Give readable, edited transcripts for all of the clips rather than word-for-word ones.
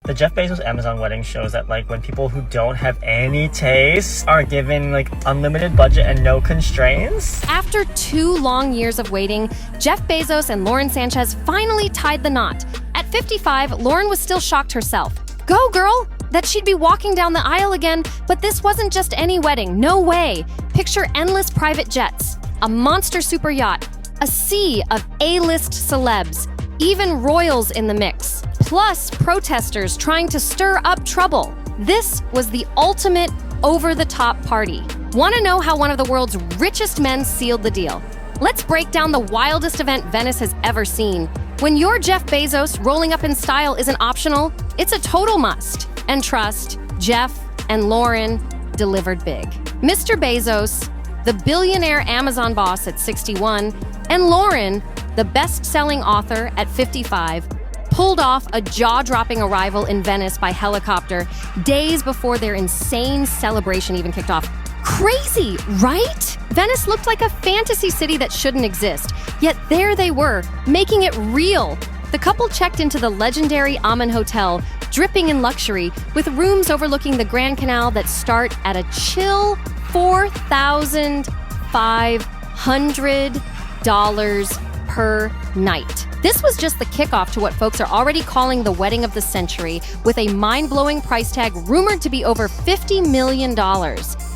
The Jeff Bezos Amazon wedding shows that like when people who don't have any taste are given like unlimited budget and no constraints. After 2 long years of waiting, Jeff Bezos and Lauren Sanchez finally tied the knot. At 55, Lauren was still shocked herself. Go, girl! That she'd be walking down the aisle again, but this wasn't just any wedding, no way. Picture endless private jets, a monster super yacht, a sea of A-list celebs, even royals in the mix, plus protesters trying to stir up trouble. This was the ultimate over-the-top party. Want to know how one of the world's richest men sealed the deal? Let's break down the wildest event Venice has ever seen. When you're Jeff Bezos, rolling up in style isn't optional, it's a total must. And trust, Jeff and Lauren delivered big. Mr. Bezos, the billionaire Amazon boss at 61, and Lauren, the best-selling author at 55, pulled off a jaw-dropping arrival in Venice by helicopter days before their insane celebration even kicked off. Crazy, right? Venice looked like a fantasy city that shouldn't exist, yet there they were, making it real. The couple checked into the legendary Amen Hotel, dripping in luxury, with rooms overlooking the Grand Canal that start at a chill $4,500 per night. This was just the kickoff to what folks are already calling the wedding of the century, with a mind-blowing price tag rumored to be over $50 million.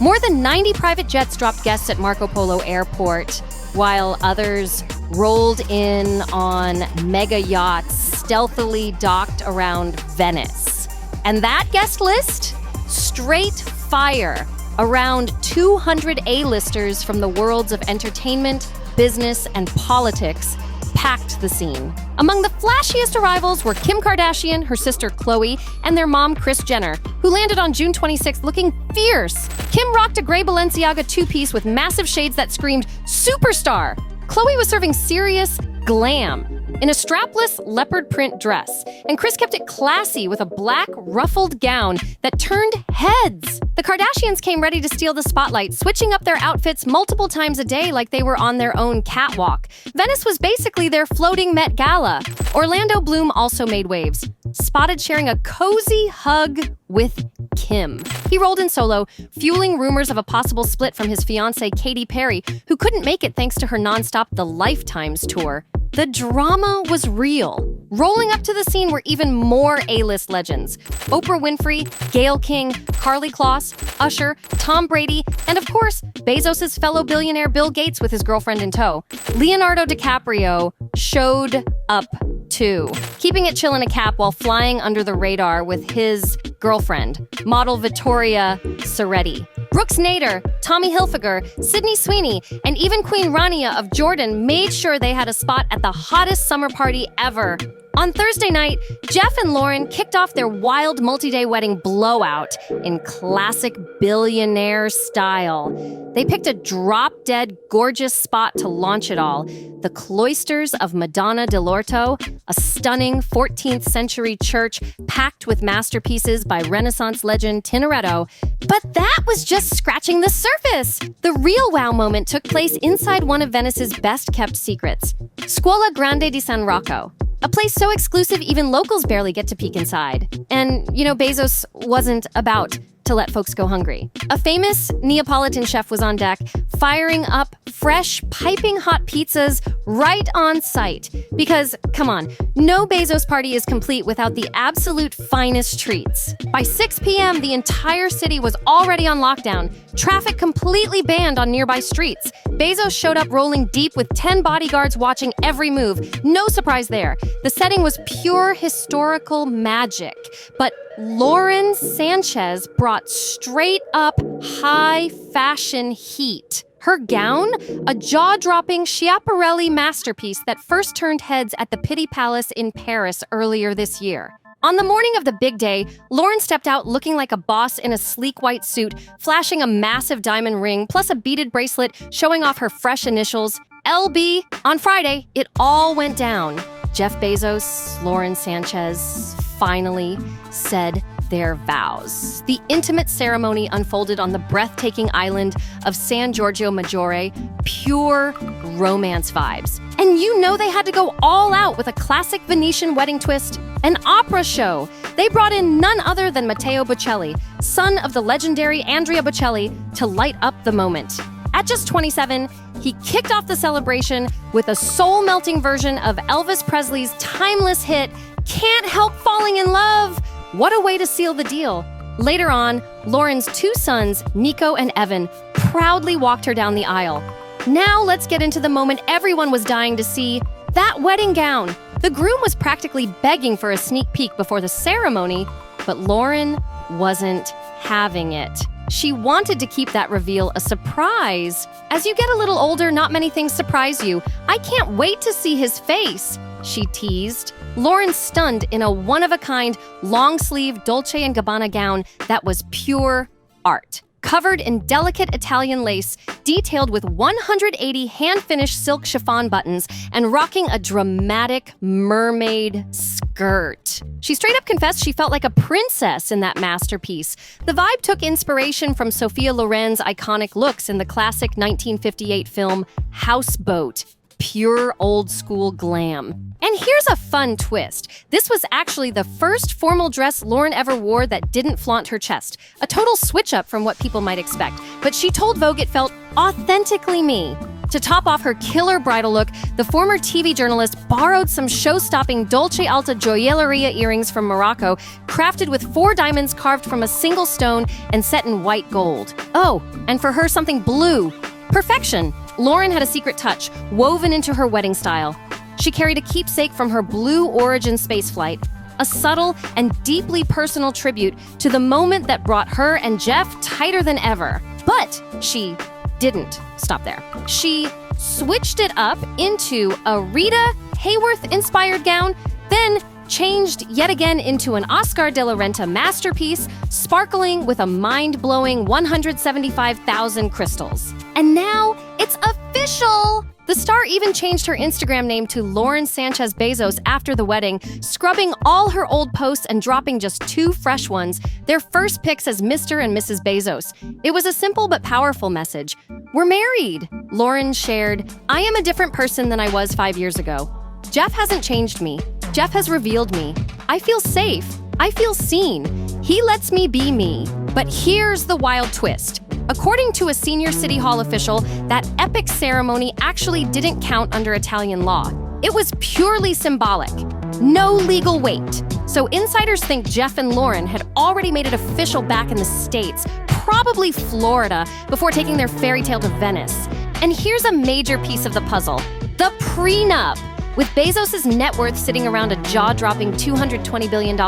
More than 90 private jets dropped guests at Marco Polo Airport, while others rolled in on mega-yachts stealthily docked around Venice. And that guest list? Straight fire. Around 200 A-listers from the worlds of entertainment, business, and politics packed the scene. Among the flashiest arrivals were Kim Kardashian, her sister Khloe, and their mom Kris Jenner, who landed on June 26th looking fierce. Kim rocked a gray Balenciaga two-piece with massive shades that screamed superstar. Khloe was serving serious glam in a strapless leopard print dress, and Kris kept it classy with a black ruffled gown that turned heads. The Kardashians came ready to steal the spotlight, switching up their outfits multiple times a day like they were on their own catwalk. Venice was basically their floating Met Gala. Orlando Bloom also made waves, spotted sharing a cozy hug with Kim. He rolled in solo, fueling rumors of a possible split from his fiancée Katy Perry, who couldn't make it thanks to her nonstop The Lifetimes tour. The drama was real. Rolling up to the scene were even more A-list legends. Oprah Winfrey, Gayle King, Karlie Kloss, Usher, Tom Brady, and of course, Bezos' fellow billionaire Bill Gates with his girlfriend in tow. Leonardo DiCaprio showed up too, keeping it chill in a cap while flying under the radar with his girlfriend, model Vittoria Soretti. Brooks Nader, Tommy Hilfiger, Sydney Sweeney, and even Queen Rania of Jordan made sure they had a spot at the hottest summer party ever. On Thursday night, Jeff and Lauren kicked off their wild multi-day wedding blowout in classic billionaire style. They picked a drop-dead gorgeous spot to launch it all, the cloisters of Madonna dell'Orto, a stunning 14th century church packed with masterpieces by Renaissance legend Tintoretto. But that was just scratching the surface. The real wow moment took place inside one of Venice's best-kept secrets, Scuola Grande di San Rocco. A place so exclusive even locals barely get to peek inside. And, Bezos wasn't about to let folks go hungry. A famous Neapolitan chef was on deck, firing up fresh, piping hot pizzas right on site. Because, come on, no Bezos party is complete without the absolute finest treats. By 6 p.m., the entire city was already on lockdown, traffic completely banned on nearby streets. Bezos showed up rolling deep with 10 bodyguards watching every move. No surprise there. The setting was pure historical magic. But Lauren Sanchez brought straight-up high-fashion heat. Her gown, a jaw-dropping Schiaparelli masterpiece that first turned heads at the Pitti Palace in Paris earlier this year. On the morning of the big day, Lauren stepped out looking like a boss in a sleek white suit, flashing a massive diamond ring plus a beaded bracelet showing off her fresh initials, LB. On Friday, it all went down. Jeff Bezos, Lauren Sanchez finally said their vows. The intimate ceremony unfolded on the breathtaking island of San Giorgio Maggiore, pure romance vibes. And they had to go all out with a classic Venetian wedding twist. an opera show. They brought in none other than Matteo Bocelli, son of the legendary Andrea Bocelli, to light up the moment. At just 27, he kicked off the celebration with a soul-melting version of Elvis Presley's timeless hit, Can't Help Falling in Love. What a way to seal the deal. Later on, Lauren's two sons, Nico and Evan, proudly walked her down the aisle. Now let's get into the moment everyone was dying to see, that wedding gown. The groom was practically begging for a sneak peek before the ceremony, but Lauren wasn't having it. She wanted to keep that reveal a surprise. As you get a little older, not many things surprise you. I can't wait to see his face, she teased. Lauren stunned in a one-of-a-kind, long-sleeve Dolce & Gabbana gown that was pure art. Covered in delicate Italian lace, detailed with 180 hand-finished silk chiffon buttons, and rocking a dramatic mermaid skirt. She straight up confessed she felt like a princess in that masterpiece. The vibe took inspiration from Sophia Loren's iconic looks in the classic 1958 film Houseboat. Pure old-school glam. And here's a fun twist. This was actually the first formal dress Lauren ever wore that didn't flaunt her chest. A total switch-up from what people might expect. But she told Vogue it felt authentically me. To top off her killer bridal look, the former TV journalist borrowed some show-stopping Dolce Alta joyeria earrings from Morocco, crafted with 4 diamonds carved from a single stone and set in white gold. Oh, and for her, something blue. Perfection. Lauren had a secret touch, woven into her wedding style. She carried a keepsake from her Blue Origin spaceflight, a subtle and deeply personal tribute to the moment that brought her and Jeff tighter than ever. But she didn't stop there. She switched it up into a Rita Hayworth-inspired gown, then changed yet again into an Oscar de la Renta masterpiece, sparkling with a mind-blowing 175,000 crystals. And now it's official! The star even changed her Instagram name to Lauren Sanchez Bezos after the wedding, scrubbing all her old posts and dropping just 2 fresh ones, their first pics as Mr. and Mrs. Bezos. It was a simple but powerful message. We're married! Lauren shared, I am a different person than I was 5 years ago. Jeff hasn't changed me. Jeff has revealed me. I feel safe. I feel seen. He lets me be me. But here's the wild twist. According to a senior City Hall official, that epic ceremony actually didn't count under Italian law. It was purely symbolic. No legal weight. So insiders think Jeff and Lauren had already made it official back in the States, probably Florida, before taking their fairy tale to Venice. And here's a major piece of the puzzle. The prenup. With Bezos' net worth sitting around a jaw-dropping $220 billion,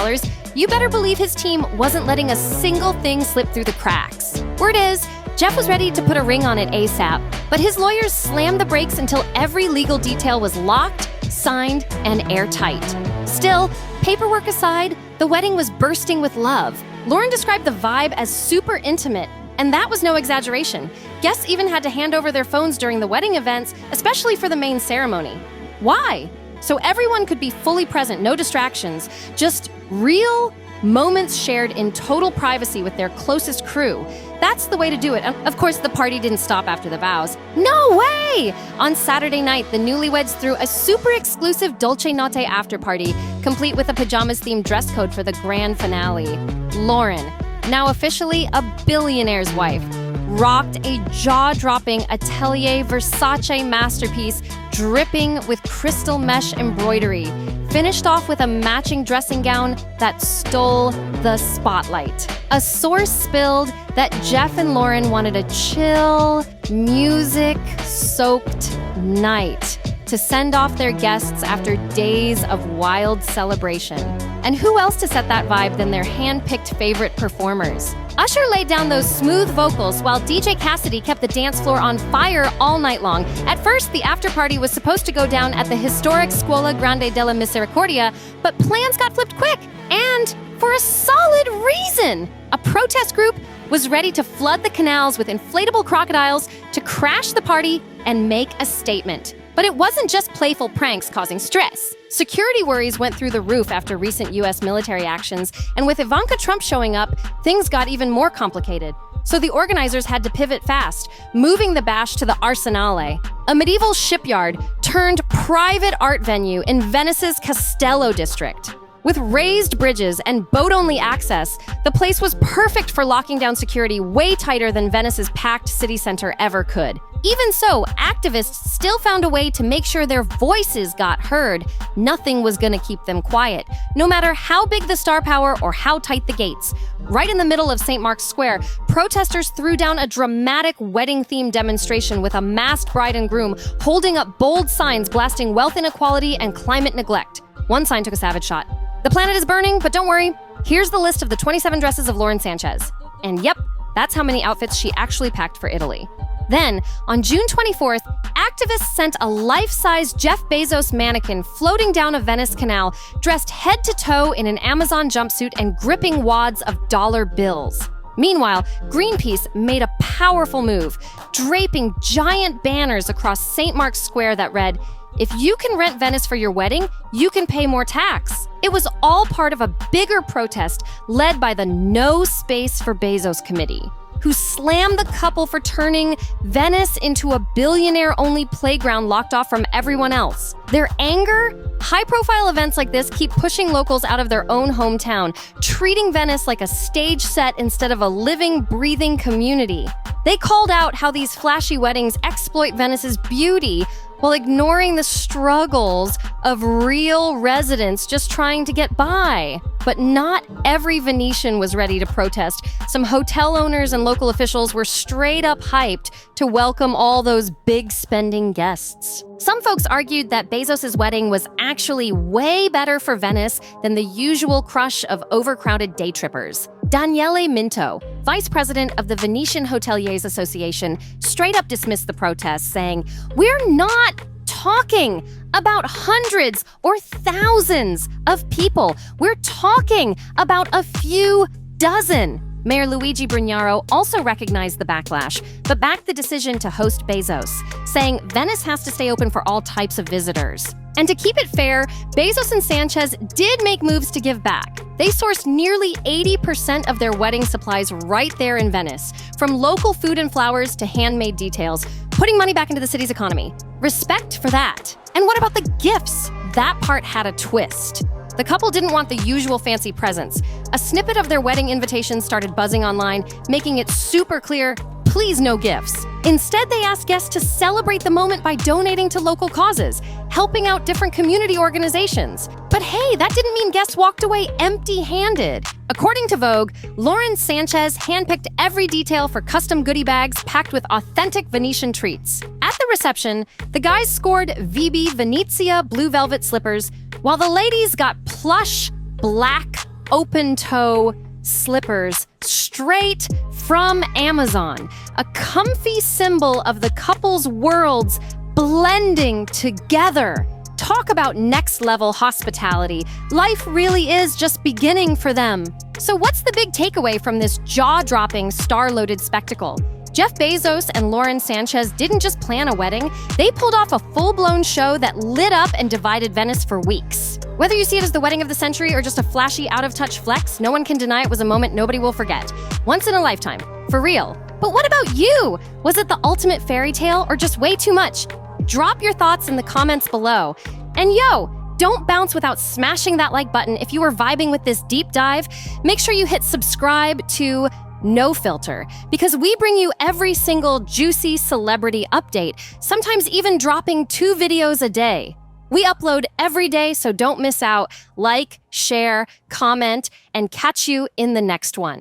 you better believe his team wasn't letting a single thing slip through the cracks. Word is, Jeff was ready to put a ring on it ASAP, but his lawyers slammed the brakes until every legal detail was locked, signed, and airtight. Still, paperwork aside, the wedding was bursting with love. Lauren described the vibe as super intimate, and that was no exaggeration. Guests even had to hand over their phones during the wedding events, especially for the main ceremony. Why? So everyone could be fully present, no distractions, just real moments shared in total privacy with their closest crew. That's the way to do it. And of course, the party didn't stop after the vows. No way! On Saturday night, the newlyweds threw a super exclusive Dolce Notte after party, complete with a pajamas-themed dress code for the grand finale. Lauren, now officially a billionaire's wife, rocked a jaw-dropping Atelier Versace masterpiece dripping with crystal mesh embroidery, finished off with a matching dressing gown that stole the spotlight. A source spilled that Jeff and Lauren wanted a chill, music-soaked night to send off their guests after days of wild celebration. And who else to set that vibe than their hand-picked favorite performers? Usher laid down those smooth vocals while DJ Cassidy kept the dance floor on fire all night long. At first, the after-party was supposed to go down at the historic Scuola Grande della Misericordia, but plans got flipped quick, and for a solid reason. A protest group was ready to flood the canals with inflatable crocodiles to crash the party and make a statement. But it wasn't just playful pranks causing stress. Security worries went through the roof after recent U.S. military actions, and with Ivanka Trump showing up, things got even more complicated. So the organizers had to pivot fast, moving the bash to the Arsenale, a medieval shipyard turned private art venue in Venice's Castello district. With raised bridges and boat-only access, the place was perfect for locking down security way tighter than Venice's packed city center ever could. Even so, activists still found a way to make sure their voices got heard. Nothing was going to keep them quiet, no matter how big the star power or how tight the gates. Right in the middle of St. Mark's Square, protesters threw down a dramatic wedding-themed demonstration with a masked bride and groom holding up bold signs blasting wealth inequality and climate neglect. One sign took a savage shot. The planet is burning, but don't worry. Here's the list of the 27 dresses of Lauren Sanchez. And yep, that's how many outfits she actually packed for Italy. Then, on June 24th, activists sent a life-size Jeff Bezos mannequin floating down a Venice canal, dressed head to toe in an Amazon jumpsuit and gripping wads of dollar bills. Meanwhile, Greenpeace made a powerful move, draping giant banners across St. Mark's Square that read, "If you can rent Venice for your wedding, you can pay more tax." It was all part of a bigger protest led by the No Space for Bezos Committee, who slammed the couple for turning Venice into a billionaire-only playground locked off from everyone else. Their anger? High-profile events like this keep pushing locals out of their own hometown, treating Venice like a stage set instead of a living, breathing community. They called out how these flashy weddings exploit Venice's beauty while ignoring the struggles of real residents just trying to get by. But not every Venetian was ready to protest. Some hotel owners and local officials were straight up hyped to welcome all those big spending guests. Some folks argued that Bezos' wedding was actually way better for Venice than the usual crush of overcrowded day trippers. Daniele Minto, vice president of the Venetian Hoteliers Association, straight up dismissed the protests, saying, "We're not talking about hundreds or thousands of people. We're talking about a few dozen." Mayor Luigi Brugnaro also recognized the backlash, but backed the decision to host Bezos, saying Venice has to stay open for all types of visitors. And to keep it fair, Bezos and Sanchez did make moves to give back. They sourced nearly 80% of their wedding supplies right there in Venice, from local food and flowers to handmade details, putting money back into the city's economy. Respect for that. And what about the gifts? That part had a twist. The couple didn't want the usual fancy presents. A snippet of their wedding invitation started buzzing online, making it super clear, please no gifts. Instead, they asked guests to celebrate the moment by donating to local causes, helping out different community organizations. But hey, that didn't mean guests walked away empty-handed. According to Vogue, Lauren Sanchez handpicked every detail for custom goodie bags packed with authentic Venetian treats. At the reception, the guys scored VB Venezia blue velvet slippers, while the ladies got plush, black, open-toe slippers straight from Amazon, a comfy symbol of the couple's worlds blending together. Talk about next-level hospitality. Life really is just beginning for them. So what's the big takeaway from this jaw-dropping, star-loaded spectacle? Jeff Bezos and Lauren Sanchez didn't just plan a wedding, they pulled off a full-blown show that lit up and divided Venice for weeks. Whether you see it as the wedding of the century or just a flashy, out-of-touch flex, no one can deny it was a moment nobody will forget. Once in a lifetime. For real. But what about you? Was it the ultimate fairy tale or just way too much? Drop your thoughts in the comments below. And don't bounce without smashing that like button if you are vibing with this deep dive. Make sure you hit subscribe to NoFilter, because we bring you every single juicy celebrity update, sometimes even dropping 2 videos a day. We upload every day, so don't miss out. Like, share, comment, and catch you in the next one.